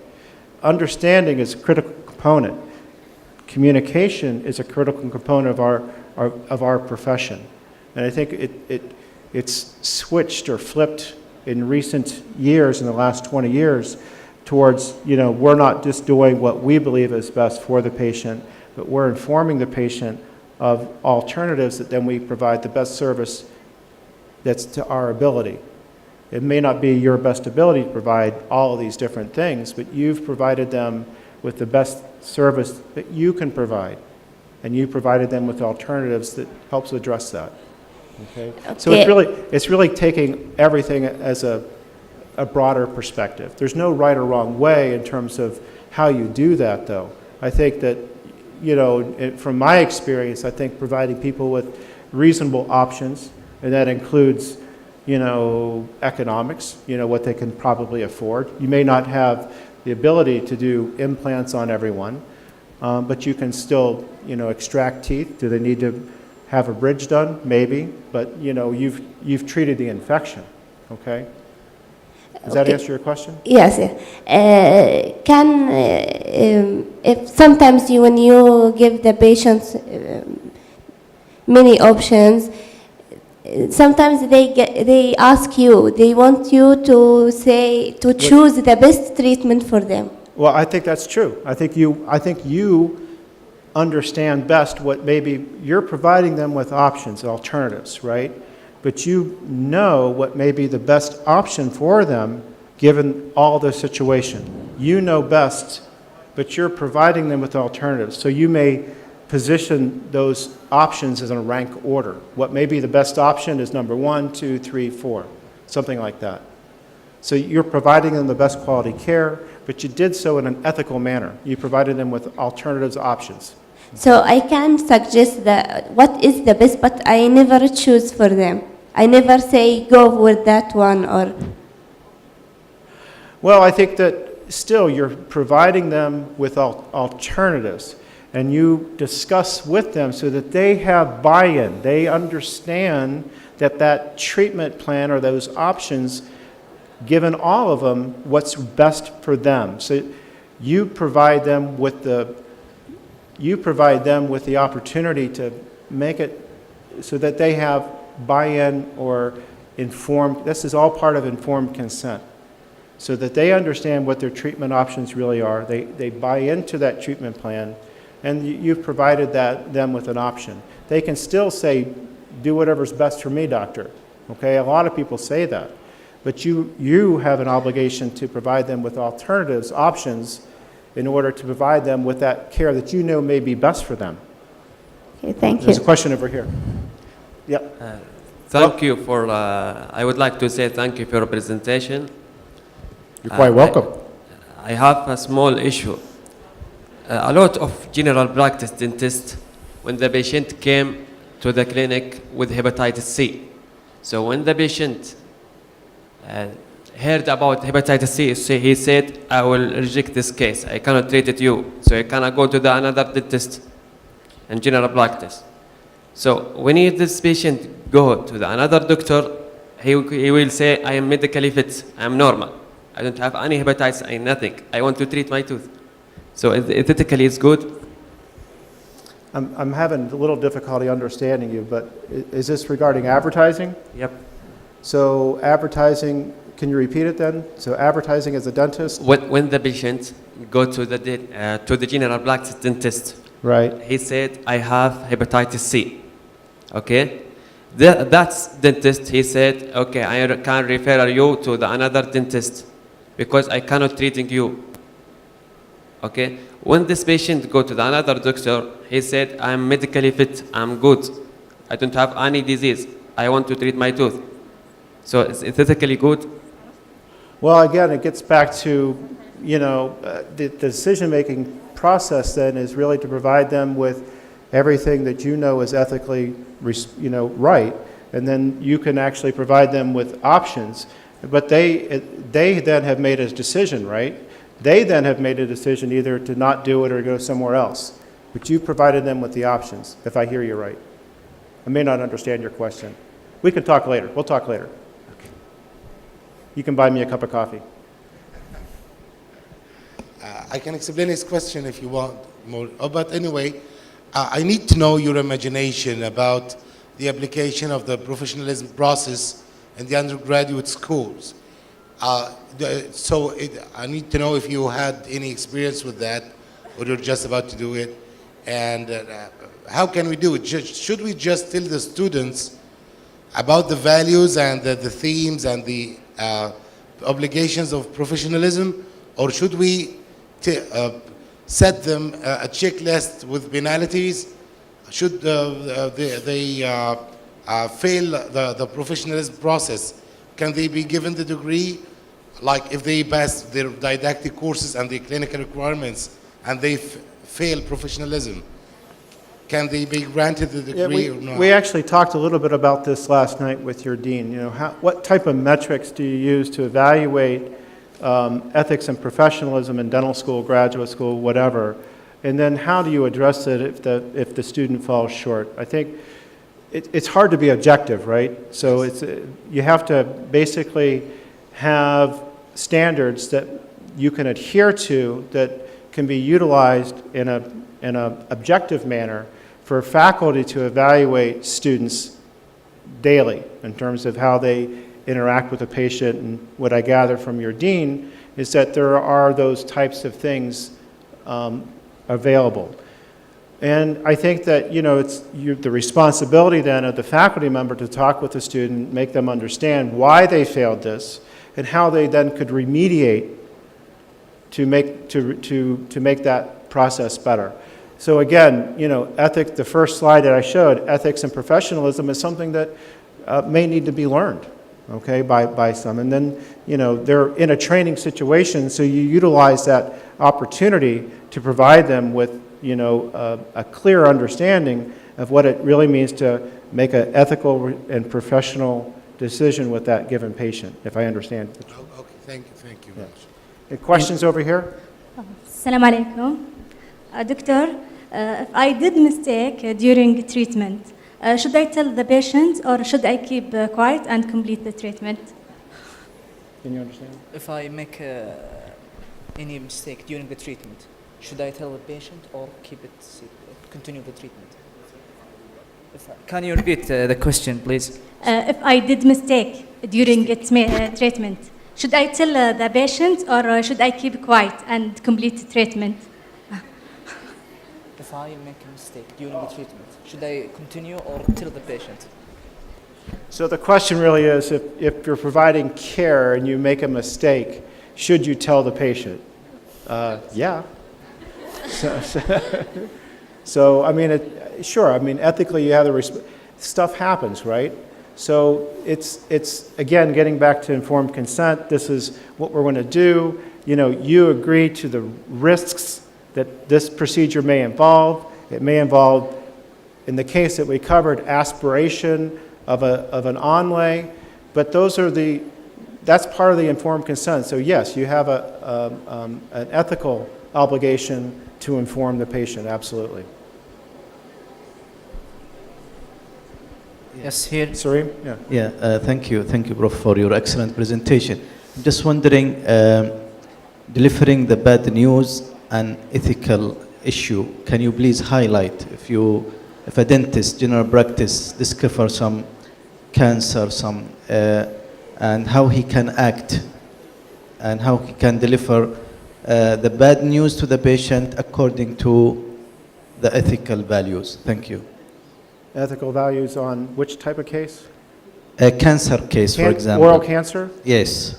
Understanding is a critical component. Communication is a critical component of our profession. And I think it's switched or flipped in recent years, in the last 20 years, towards, you know, we're not just doing what we believe is best for the patient, but we're informing the patient of alternatives that then we provide the best service that's to our ability. It may not be your best ability to provide all of these different things, but you've provided them with the best service that you can provide. And you provided them with alternatives that helps address that. Okay? So it's really taking everything as a broader perspective. There's no right or wrong way in terms of how you do that, though. I think that, from my experience, I think providing people with reasonable options, and that includes, economics, what they can probably afford. You may not have the ability to do implants on everyone, but you can still, extract teeth. Do they need to have a bridge done? Maybe, but you've treated the infection. Okay. Does that answer your question? Yes. If sometimes when you give the patients many options, sometimes they ask you, they want you to choose the best treatment for them. Well, I think that's true. I think you understand best what maybe you're providing them with options, alternatives, right? But you know what may be the best option for them given all the situation. You know best, but you're providing them with alternatives. So you may position those options as in a rank order. What may be the best option is number 1, 2, 3, 4, something like that. So you're providing them the best quality care, but you did so in an ethical manner. You provided them with alternatives, options. So I can suggest that what is the best, but I never choose for them. I never say go with that one or... Well, I think that still you're providing them with alternatives, and you discuss with them so that they have buy-in. They understand that treatment plan or those options, given all of them, what's best for them. So you provide them with the opportunity to make it so that they have buy-in or informed. This is all part of informed consent, so that they understand what their treatment options really are. They buy into that treatment plan, and you've provided them with an option. They can still say, do whatever's best for me, doctor. Okay, a lot of people say that. But you have an obligation to provide them with alternatives, options, in order to provide them with that care that you know may be best for them. Okay, thank you. There's a question over here. Yep. Thank you for, I would like to say thank you for your presentation. You're quite welcome. I have a small issue. A lot of general practice dentists, when the patient came to the clinic with hepatitis C. So when the patient heard about hepatitis C, he said, I will reject this case. I cannot treat it you. So I cannot go to another dentist in general practice. So when this patient go to another doctor, he will say, I am medically fit, I am normal. I don't have any hepatitis, I nothing. I want to treat my tooth. So ethically it's good? I'm having a little difficulty understanding you, but is this regarding advertising? Yep. So advertising, can you repeat it then? So advertising as a dentist? When the patient go to the general practice dentist, right? He said, I have hepatitis C. Okay? That's dentist, he said, okay, I can refer you to another dentist because I cannot treating you. Okay? When this patient go to another doctor, he said, I'm medically fit, I'm good. I don't have any disease. I want to treat my tooth. So it's ethically good? Well, again, it gets back to, the decision-making process then is really to provide them with everything that you know is ethically, right, and then you can actually provide them with options. But they then have made a decision, right? They then have made a decision either to not do it or go somewhere else. But you provided them with the options, if I hear you right. I may not understand your question. We can talk later. We'll talk later. Okay. You can buy me a cup of coffee. I can explain his question if you want more. But anyway, I need to know your imagination about the application of the professionalism process in the undergraduate schools. I need to know if you had any experience with that, or you're just about to do it, and how can we do it? Should we just tell the students about the values and the themes and the obligations of professionalism, or should we set them a checklist with penalties? Should they fail the professionalism process? Can they be given the degree? Like if they pass their didactic courses and the clinical requirements and they fail professionalism, can they be granted the Yeah, degree or not? we actually talked a little bit about this last night with your dean. You know, what type of metrics do you use to evaluate ethics and professionalism in dental school, graduate school, whatever? And then how do you address it if the student falls short? I think it's hard to be objective, right? So you have to basically have standards that you can adhere to that can be utilized in a objective manner for faculty to evaluate students daily in terms of how they interact with the patient. And what I gather from your dean is that there are those types of things available. And I think that, you know, it's the responsibility then of the faculty member to talk with the student, make them understand why they failed this, and how they then could remediate to make that process better. So again, you know, ethics, the first slide that I showed, ethics and professionalism is something that may need to be learned, okay, by some. And then, you know, they're in a training situation, so you utilize that opportunity to provide them with, you know, a clear understanding of what it really means to make an ethical and professional decision with that given patient, if I understand. Okay, thank you very much. Any questions over here? Assalamu alaikum. Doctor, if I did mistake during treatment, should I tell the patient or should I keep quiet and complete the treatment? Can you understand? If I make any mistake during the treatment, should I tell the patient or keep it continue the treatment? Can you repeat the question, please? If I did mistake during treatment, should I tell the patient or should I keep quiet and complete the treatment? If I make a mistake during the treatment, should I continue or tell the patient? So the question really is, if you're providing care and you make a mistake, should you tell the patient? Yeah. So I mean, sure. I mean, ethically, you have stuff happens, right? So it's again getting back to informed consent. This is what we're going to do. You know, you agree to the risks that this procedure may involve. It may involve, in the case that we covered, aspiration of an onlay, but that's part of the informed consent. So yes, you have an ethical obligation to inform the patient, absolutely. Yes, here. Sareem? Yeah. Yeah, thank you, Prof, for your excellent presentation. I'm just wondering, delivering the bad news and ethical issue, can you please highlight if a dentist, general practice, discover some cancer, and how he can act and how he can deliver the bad news to the patient according to the ethical values. Thank you. Ethical values on which type of case? A cancer case, for example. Oral cancer? Yes.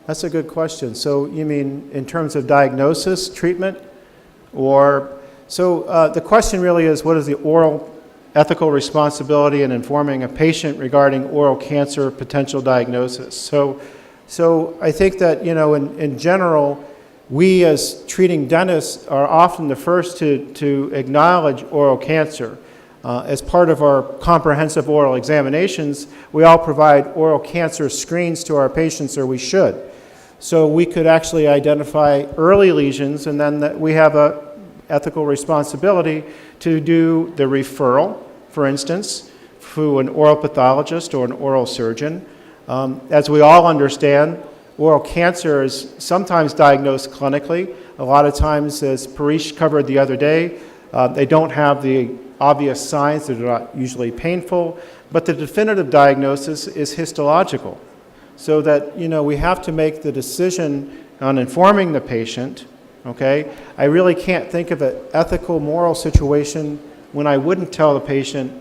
That's a good question. So you mean in terms of diagnosis, treatment, or so the question really is, what is the oral ethical responsibility in informing a patient regarding oral cancer potential diagnosis? So I think that, you know, in general, we as treating dentists are often the first to acknowledge oral cancer. As part of our comprehensive oral examinations, we all provide oral cancer screens to our patients, or we should. So we could actually identify early lesions, and then we have an ethical responsibility to do the referral, for instance, to an oral pathologist or an oral surgeon. As we all understand, oral cancer is sometimes diagnosed clinically. A lot of times, as Parish covered the other day, they don't have the obvious signs, that are not usually painful, but the definitive diagnosis is histological. So that, you know, we have to make the decision on informing the patient, okay? I really can't think of an ethical, moral situation when I wouldn't tell the patient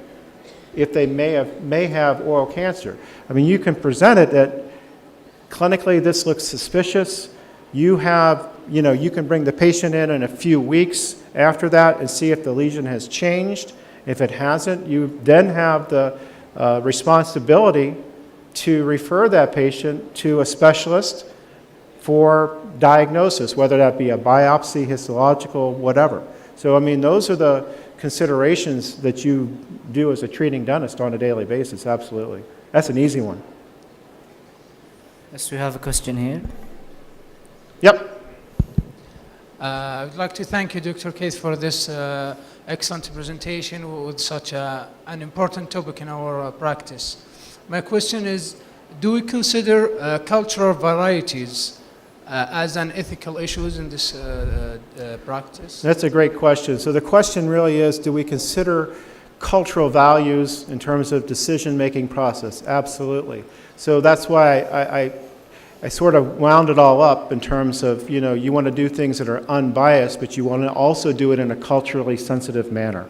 if they may have oral cancer. I mean, you can present it that clinically this looks suspicious. You can bring the patient in a few weeks after that and see if the lesion has changed. If it hasn't, you then have the responsibility to refer that patient to a specialist for diagnosis, whether that be a biopsy, histological, whatever. So, I mean, those are the considerations that you do as a treating dentist on a daily basis, absolutely. That's an easy one. Yes, we have a question here. Yep. I would like to thank you, Dr. Case, for this excellent presentation with such an important topic in our practice. My question is, do we consider cultural varieties as an ethical issue in this practice? That's a great question. So the question really is, do we consider cultural values in terms of decision-making process? Absolutely. So that's why I sort of wound it all up in terms of, you know, you want to do things that are unbiased, but you want to also do it in a culturally sensitive manner.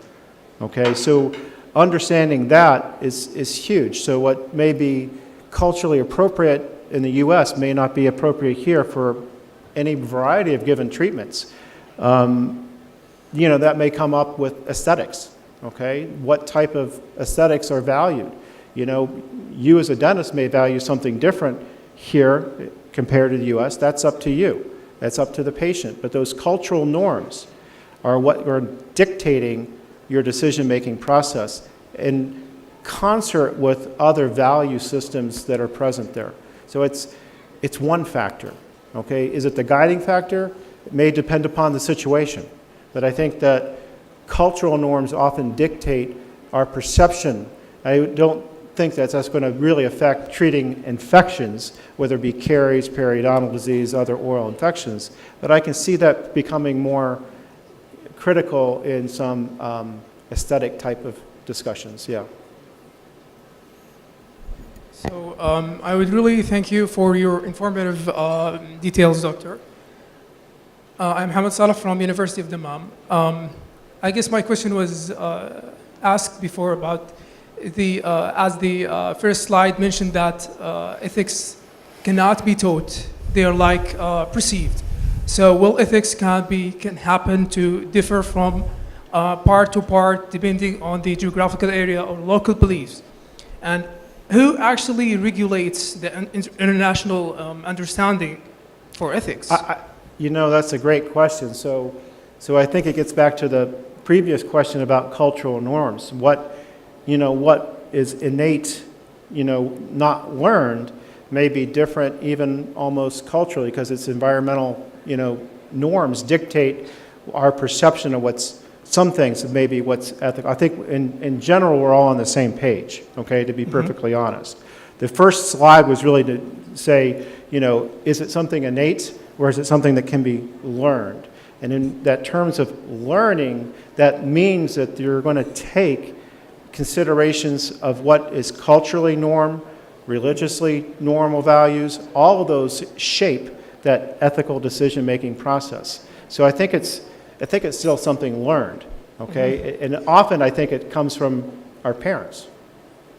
Okay, so understanding that is huge. So what may be culturally appropriate in the US may not be appropriate here for any variety of given treatments. You know, that may come up with aesthetics. Okay, what type of aesthetics are valued? You know, you as a dentist may value something different here compared to the US. That's up to you. That's up to the patient. But those cultural norms are what are dictating your decision-making process in concert with other value systems that are present there. So it's one factor. Okay, is it the guiding factor? It may depend upon the situation. But I think that cultural norms often dictate our perception. I don't think that's going to really affect treating infections, whether it be caries, periodontal disease, other oral infections. But I can see that becoming more critical in some aesthetic type of discussions, yeah. So I would really thank you for your informative details, Doctor. I'm Hamad Salah from University of Dammam. I guess my question was asked before about as the first slide mentioned that ethics cannot be taught, they are like perceived. So will ethics can happen to differ from part to part depending on the geographical area or local beliefs? And who actually regulates the international understanding for ethics? You know, that's a great question. So I think it gets back to the previous question about cultural norms. What is innate, not learned, may be different even almost culturally because it's environmental, norms dictate our perception of some things maybe what's ethical. I think in general we're all on the same page, okay, to be perfectly honest. The first slide was really to say, is it something innate or is it something that can be learned? And in that terms of learning, that means that you're going to take considerations of what is culturally norm, religiously normal values, all of those shape that ethical decision-making process. So I think it's still something learned, okay? And often I think it comes from our parents,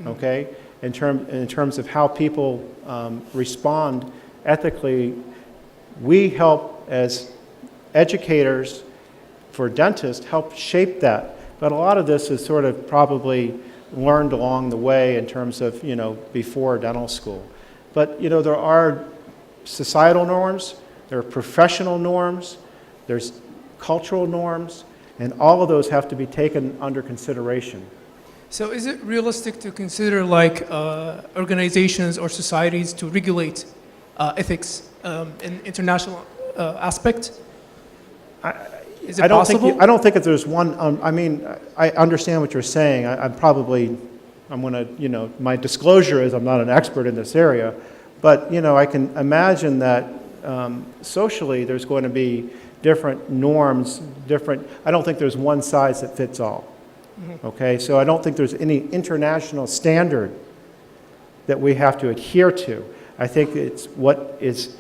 okay? In terms of how people respond ethically, we help as educators for dentists help shape that. But a lot of this is sort of probably learned along the way in terms of, before dental school. But, there are societal norms, there are professional norms, there's cultural norms, and all of those have to be taken under consideration. So is it realistic to consider like organizations or societies to regulate ethics in international aspect? Is it possible? I don't think that there's one. I understand what you're saying. My disclosure is I'm not an expert in this area, but I can imagine that socially there's going to be different norms, I don't think there's one size that fits all. Okay, so I don't think there's any international standard that we have to adhere to. I think it's what is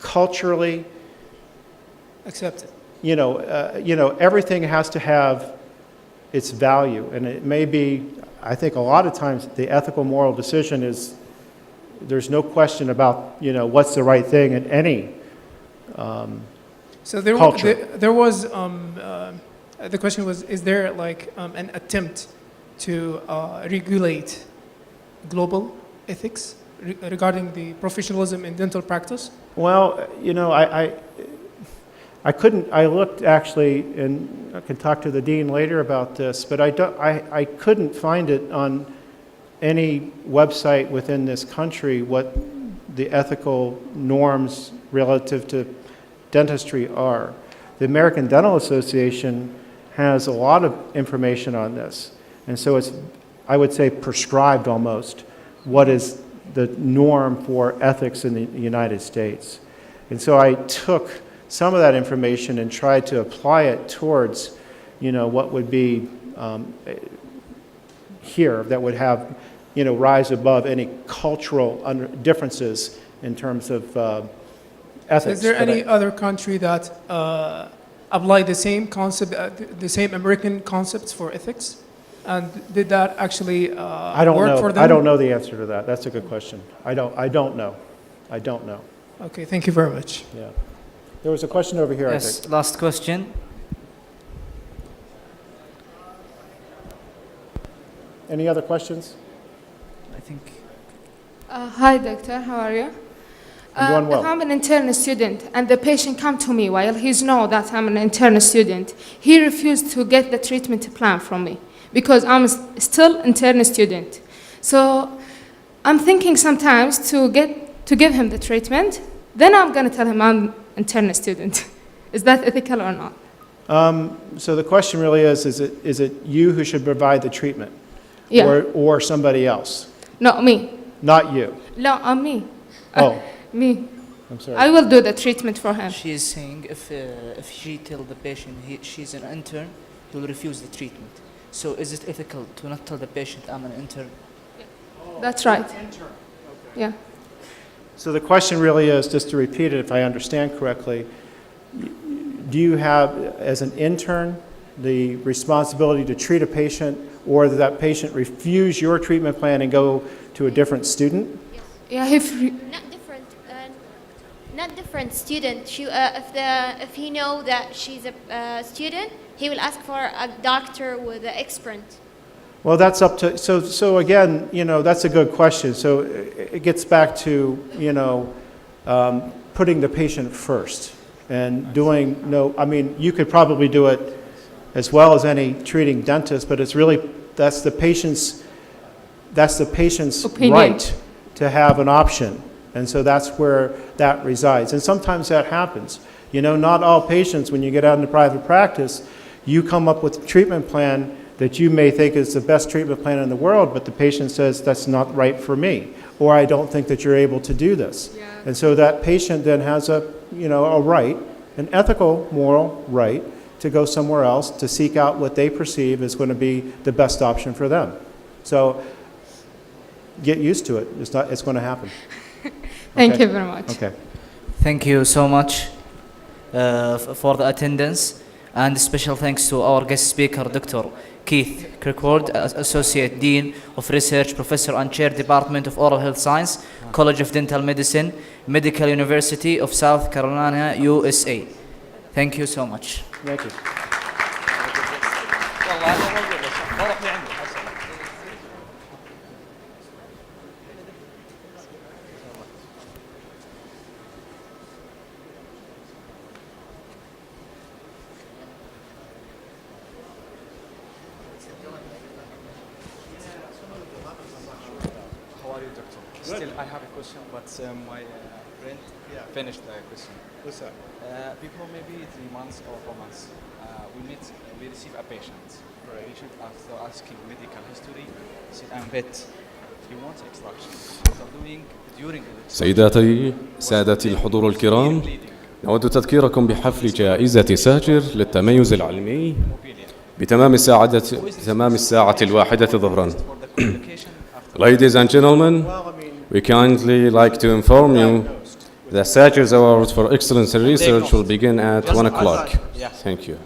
culturally accepted. Everything has to have its value, and it may be, I think a lot of times the ethical moral decision is, there's no question about, what's the right thing in any So culture. there was, the question was, is there like an attempt to regulate global ethics I looked actually, and I can talk to the dean later about this, but I couldn't find it on any website within this country what the ethical norms relative to dentistry are. The American Dental Association has a lot of information on this, and so it's, I would say, prescribed almost what is the norm for ethics in the United States. And so I took some of that information and tried to apply it towards, what would be here that would have, rise above any cultural differences in terms of ethics. Is there any other country that apply the same concept, the same American concepts for ethics? And did that actually work for them? I don't know the answer to that. That's a good question. I don't know. I don't know. Okay, thank you very much. Yeah. There was a question over here, I think. Yes, last question. Any other questions? I think. Hi, doctor. How are you? I'm doing well. If I'm an intern student and the patient come to me while he's know that I'm an intern student, he refused to get the treatment plan from me because I'm still intern student. So I'm thinking sometimes to give him the treatment, then I'm going to tell him I'm intern student. Is that ethical or not? So the question really is it you who should provide the treatment? Yeah. Or somebody else? No, me. Not you? No, me. Oh. Me. I'm sorry. I will do the treatment for him. She is saying if she tell the patient she's an intern, he will refuse the treatment. So is it ethical to not tell the patient I'm an intern? That's right. Yeah. So the question really is, just to repeat it if I understand correctly, do you have, as an intern, the responsibility to treat a patient, or did that patient refuse your treatment plan and go to a different student? Yeah, not different student. If he know that she's a student, he will ask for a doctor with an experience. Well, that's up to, so again, that's a good question. So it gets back to, putting the patient first and doing you could probably do it as well as any treating dentist, but it's really, that's the patient's opinion. Right to have an option. And so that's where that resides. And sometimes that happens. Not all patients, when you get out into private practice, you come up with a treatment plan that you may think is the best treatment plan in the world, but the patient says that's not right for me, or I don't think that you're able to do this. Yeah. And so that patient then has a right, an ethical, moral right, to go somewhere else to seek out what they perceive is going to be the best option for them. So get used to it. It's going to happen. Thank you very much. Okay. Thank you so much for the attendance, and special thanks to our guest speaker, Dr. Keith Kirkwood, Associate Dean of Research, Professor and Chair, Department of Oral Health Science, College of Dental Medicine, Medical University of South Carolina, USA. Thank you so much. Thank you. Still, I have a question, but my friend finished the question. What's that? Before maybe 3 months or 4 months, we receive a patient. The patient, after asking medical history, said, I'm vet. He wants extraction. After doing during سيداتي سادتي الحضور الكرام، نود تذكيركم بحفل جائزة ساجر للتميز العلمي بتمام الساعة 1 ظهرا. Ladies and gentlemen, we kindly like to inform you the Saggers Award for Excellence in Research will begin at 1 o'clock. Thank you.